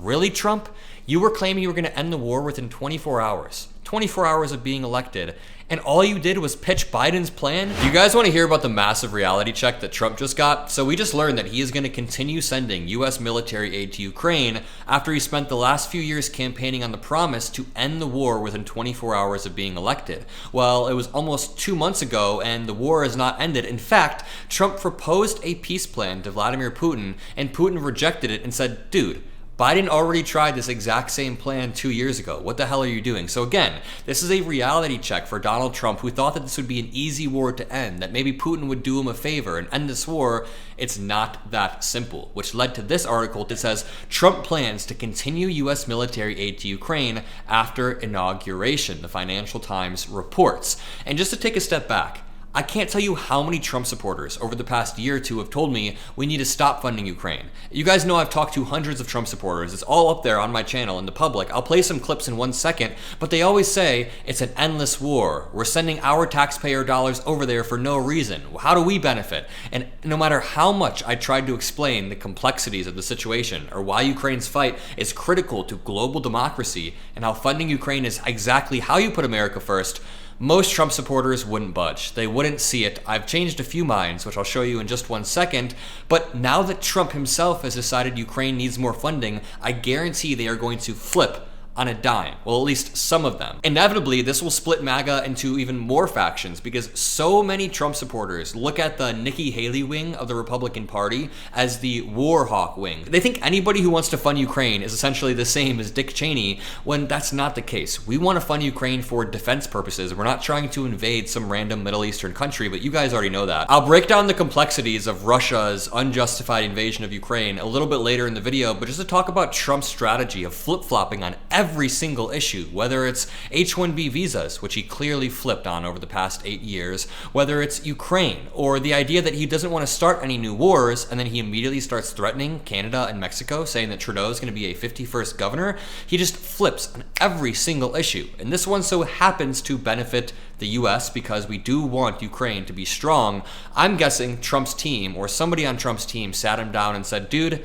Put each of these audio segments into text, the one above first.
Really, Trump? You were claiming you were going to end the war within 24 hours. 24 hours of being elected, and all you did was pitch Biden's plan? Do you guys want to hear about the massive reality check that Trump just got? So we just learned that he is going to continue sending US military aid to Ukraine after he spent the last few years campaigning on the promise to end the war within 24 hours of being elected. Well, it was almost 2 months ago and the war has not ended. In fact, Trump proposed a peace plan to Vladimir Putin and Putin rejected it and said, dude, Biden already tried this exact same plan 2 years ago. What the hell are you doing? So again, this is a reality check for Donald Trump, who thought that this would be an easy war to end, that maybe Putin would do him a favor and end this war. It's not that simple, which led to this article that says Trump plans to continue US military aid to Ukraine after inauguration, the Financial Times reports. And just to take a step back, I can't tell you how many Trump supporters over the past year or two have told me we need to stop funding Ukraine. You guys know I've talked to hundreds of Trump supporters. It's all up there on my channel in the public. I'll play some clips in 1 second, but they always say it's an endless war. We're sending our taxpayer dollars over there for no reason. How do we benefit? And no matter how much I tried to explain the complexities of the situation or why Ukraine's fight is critical to global democracy and how funding Ukraine is exactly how you put America first, most Trump supporters wouldn't budge. They wouldn't see it. I've changed a few minds, which I'll show you in just 1 second. But now that Trump himself has decided Ukraine needs more funding, I guarantee they are going to flip on a dime. Well, at least some of them. Inevitably, this will split MAGA into even more factions because so many Trump supporters look at the Nikki Haley wing of the Republican Party as the war hawk wing. They think anybody who wants to fund Ukraine is essentially the same as Dick Cheney, when that's not the case. We want to fund Ukraine for defense purposes. We're not trying to invade some random Middle Eastern country, but you guys already know that. I'll break down the complexities of Russia's unjustified invasion of Ukraine a little bit later in the video, but just to talk about Trump's strategy of flip-flopping on every single issue, whether it's H-1B visas, which he clearly flipped on over the past 8 years, whether it's Ukraine, or the idea that he doesn't want to start any new wars, and then he immediately starts threatening Canada and Mexico, saying that Trudeau is going to be a 51st governor. He just flips on every single issue. And this one so happens to benefit the US because we do want Ukraine to be strong. I'm guessing Trump's team, or somebody on Trump's team, sat him down and said, dude,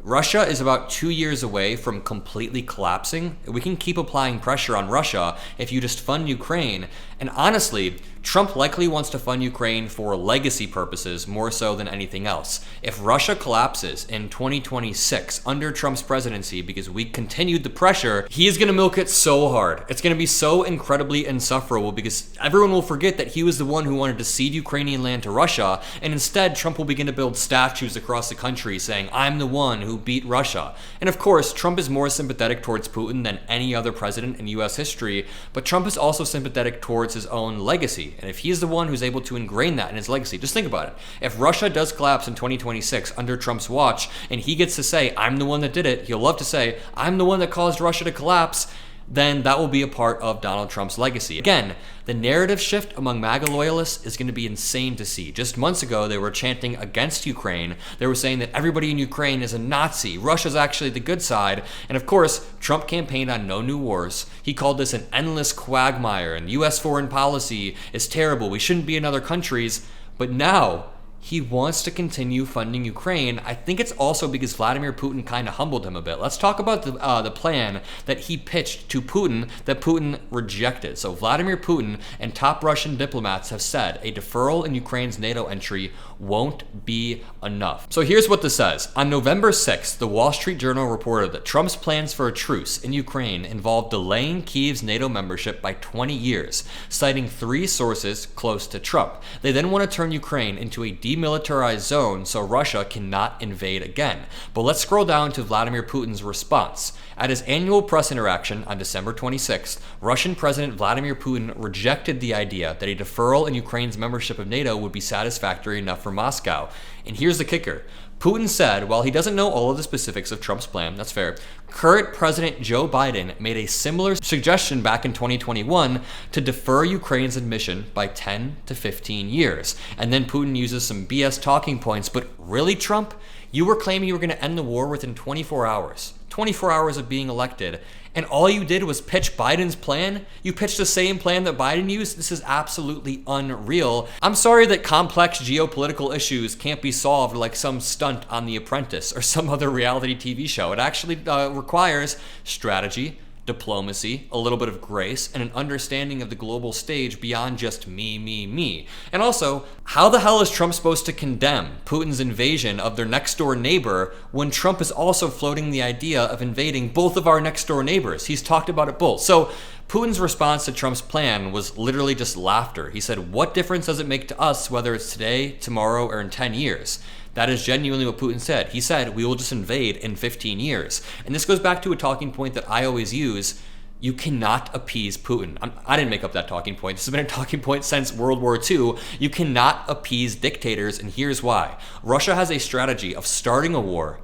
Russia is about 2 years away from completely collapsing. We can keep applying pressure on Russia if you just fund Ukraine. And honestly, Trump likely wants to fund Ukraine for legacy purposes more so than anything else. If Russia collapses in 2026 under Trump's presidency because we continued the pressure, he's going to milk it so hard. It's going to be so incredibly insufferable because everyone will forget that he was the one who wanted to cede Ukrainian land to Russia, and instead Trump will begin to build statues across the country saying, I'm the one who beat Russia. And of course, Trump is more sympathetic towards Putin than any other president in US history, but Trump is also sympathetic towards his own legacy. And if he's the one who's able to ingrain that in his legacy, just think about it. If Russia does collapse in 2026 under Trump's watch, and he gets to say, I'm the one that did it, he'll love to say, I'm the one that caused Russia to collapse, then that will be a part of Donald Trump's legacy. Again, the narrative shift among MAGA loyalists is going to be insane to see. Just months ago, they were chanting against Ukraine. They were saying that everybody in Ukraine is a Nazi. Russia's actually the good side. And of course, Trump campaigned on no new wars. He called this an endless quagmire, and US foreign policy is terrible. We shouldn't be in other countries. But now, he wants to continue funding Ukraine. I think it's also because Vladimir Putin kind of humbled him a bit. Let's talk about the plan that he pitched to Putin that Putin rejected. So Vladimir Putin and top Russian diplomats have said a deferral in Ukraine's NATO entry won't be enough. So here's what this says. On November 6th, the Wall Street Journal reported that Trump's plans for a truce in Ukraine involved delaying Kyiv's NATO membership by 20 years, citing 3 sources close to Trump. They then want to turn Ukraine into a demilitarized zone so Russia cannot invade again. But let's scroll down to Vladimir Putin's response. At his annual press interaction on December 26th, Russian President Vladimir Putin rejected the idea that a deferral in Ukraine's membership of NATO would be satisfactory enough for Moscow. And here's the kicker. Putin said, while he doesn't know all of the specifics of Trump's plan, that's fair, current President Joe Biden made a similar suggestion back in 2021 to defer Ukraine's admission by 10 to 15 years. And then Putin uses some BS talking points, but really, Trump? You were claiming you were going to end the war within 24 hours. 24 hours of being elected, and all you did was pitch Biden's plan? You pitched the same plan that Biden used? This is absolutely unreal. I'm sorry that complex geopolitical issues can't be solved like some stunt on The Apprentice or some other reality TV show. It actually requires strategy, diplomacy, a little bit of grace, and an understanding of the global stage beyond just me, me, me. And also, how the hell is Trump supposed to condemn Putin's invasion of their next door neighbor when Trump is also floating the idea of invading both of our next door neighbors? He's talked about it both. So Putin's response to Trump's plan was literally just laughter. He said, "What difference does it make to us whether it's today, tomorrow, or in 10 years? That is genuinely what Putin said. He said, we will just invade in 15 years. And this goes back to a talking point that I always use. You cannot appease Putin. I didn't make up that talking point. This has been a talking point since World War II. You cannot appease dictators, and here's why. Russia has a strategy of starting a war,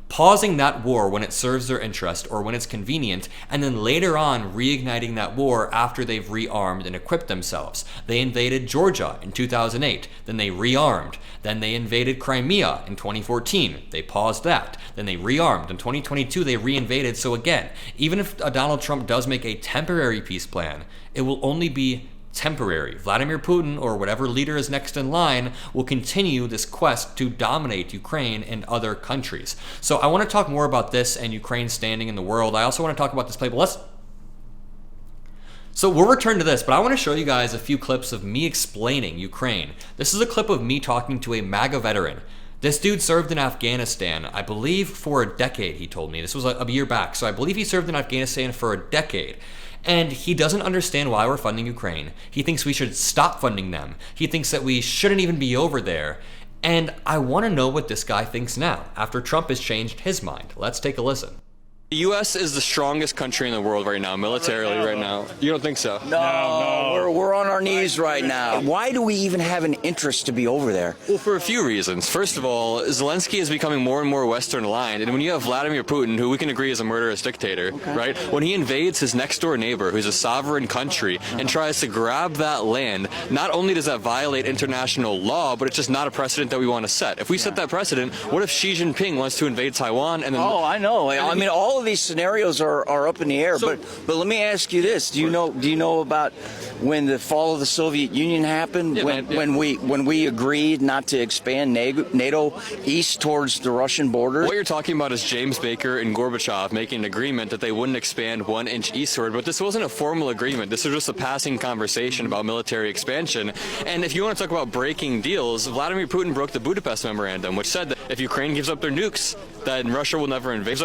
pausing that war when it serves their interest or when it's convenient, and then later on reigniting that war after they've rearmed and equipped themselves. They invaded Georgia in 2008, then they rearmed. Then they invaded Crimea in 2014. They paused that. Then they rearmed. In 2022, they reinvaded. So again, even if Donald Trump does make a temporary peace plan, it will only be temporary. Vladimir Putin, or whatever leader is next in line, will continue this quest to dominate Ukraine and other countries. So I want to talk more about this and Ukraine's standing in the world. I also want to talk about this play, but So we'll return to this, but I want to show you guys a few clips of me explaining Ukraine. This is a clip of me talking to a MAGA veteran. This dude served in Afghanistan, I believe for a decade, he told me. This was a year back, so I believe he served in Afghanistan for a decade. And he doesn't understand why we're funding Ukraine. He thinks we should stop funding them. He thinks that we shouldn't even be over there. And I want to know what this guy thinks now, after Trump has changed his mind. Let's take a listen. The U.S. is the strongest country in the world right now, militarily right now. You don't think so? No. We're on our knees right now. Why do we even have an interest to be over there? Well, for a few reasons. First of all, Zelensky is becoming more and more Western aligned, and when you have Vladimir Putin, who we can agree is a murderous dictator, right? When he invades his next door neighbor, who's a sovereign country, and tries to grab that land, not only does that violate international law, but it's just not a precedent that we want to set. If we set that precedent, what if Xi Jinping wants to invade Taiwan and then... Oh, I know. I mean, all of these scenarios are up in the air, but let me ask you this: do you know about when the fall of the Soviet Union happened? Yeah, when we agreed not to expand NATO east towards the Russian border? What you're talking about is James Baker and Gorbachev making an agreement that they wouldn't expand 1 inch eastward, but this wasn't a formal agreement. This was just a passing conversation about military expansion. And if you want to talk about breaking deals, Vladimir Putin broke the Budapest Memorandum, which said that if Ukraine gives up their nukes, then Russia will never invade.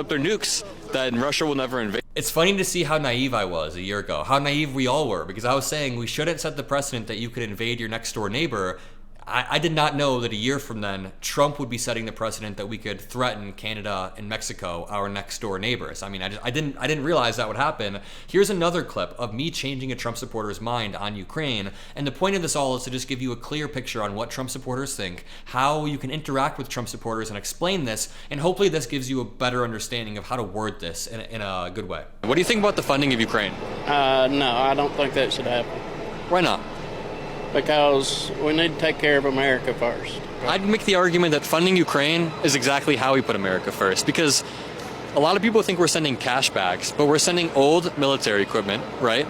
It's funny to see how naive I was a year ago, how naive we all were, because I was saying we shouldn't set the precedent that you could invade your next door neighbor. I did not know that a year from then, Trump would be setting the precedent that we could threaten Canada and Mexico, our next door neighbors. I mean, I didn't realize that would happen. Here's another clip of me changing a Trump supporter's mind on Ukraine. And the point of this all is to just give you a clear picture on what Trump supporters think, how you can interact with Trump supporters and explain this. And hopefully this gives you a better understanding of how to word this in a good way. What do you think about the funding of Ukraine? No, I don't think that should happen. Why not? Because we need to take care of America first. I'd make the argument that funding Ukraine is exactly how we put America first, because a lot of people think we're sending cash bags, but we're sending old military equipment, right?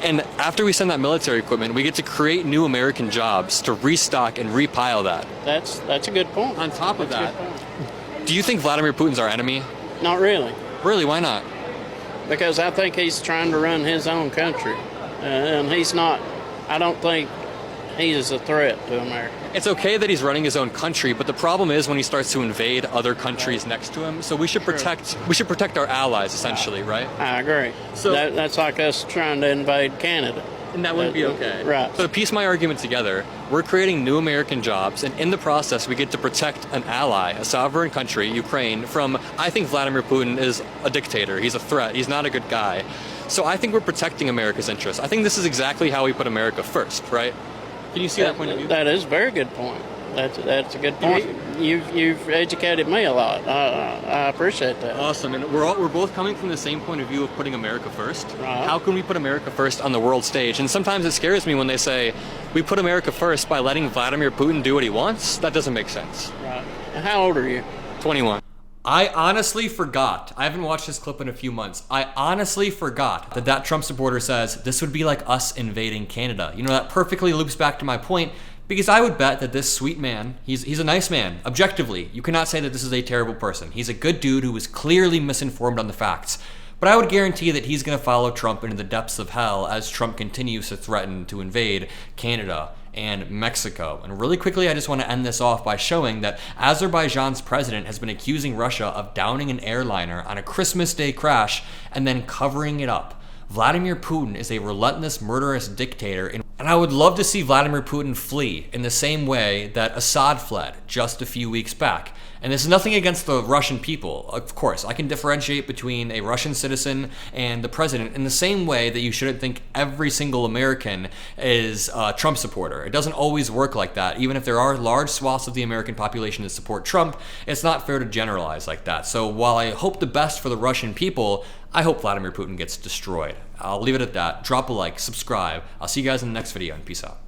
And after we send that military equipment, we get to create new American jobs to restock and repile that. That's a good point. On top of that, do you think Vladimir Putin's our enemy? Not really. Really, why not? Because I think he's trying to run his own country. And he's not, I don't think he is a threat to America. It's okay that he's running his own country, but the problem is when he starts to invade other countries next to him. So we should protect our allies, essentially, right? I agree. So that's like us trying to invade Canada. And that wouldn't be okay. Right. So to piece my argument together, we're creating new American jobs, and in the process, we get to protect an ally, a sovereign country, Ukraine, from, I think Vladimir Putin is a dictator. He's a threat. He's not a good guy. So I think we're protecting America's interests. I think this is exactly how we put America first, right? Can you see that point of view? That is a very good point. That's a good point. You've educated me a lot. I appreciate that. Awesome. And we're both coming from the same point of view of putting America first. Right. How can we put America first on the world stage? And sometimes it scares me when they say we put America first by letting Vladimir Putin do what he wants. That doesn't make sense. Right. And how old are you? 21. I honestly forgot. I haven't watched this clip in a few months. I honestly forgot that Trump supporter says this would be like us invading Canada. You know, that perfectly loops back to my point, because I would bet that this sweet man, he's a nice man. Objectively, you cannot say that this is a terrible person. He's a good dude who was clearly misinformed on the facts. But I would guarantee that he's going to follow Trump into the depths of hell as Trump continues to threaten to invade Canada and Mexico. And really quickly, I just want to end this off by showing that Azerbaijan's president has been accusing Russia of downing an airliner on a Christmas Day crash and then covering it up. Vladimir Putin is a relentless, murderous dictator, and I would love to see Vladimir Putin flee in the same way that Assad fled just a few weeks back. And this is nothing against the Russian people. Of course, I can differentiate between a Russian citizen and the president in the same way that you shouldn't think every single American is a Trump supporter. It doesn't always work like that. Even if there are large swaths of the American population that support Trump, it's not fair to generalize like that. So while I hope the best for the Russian people, I hope Vladimir Putin gets destroyed. I'll leave it at that. Drop a like, subscribe. I'll see you guys in the next video, and peace out.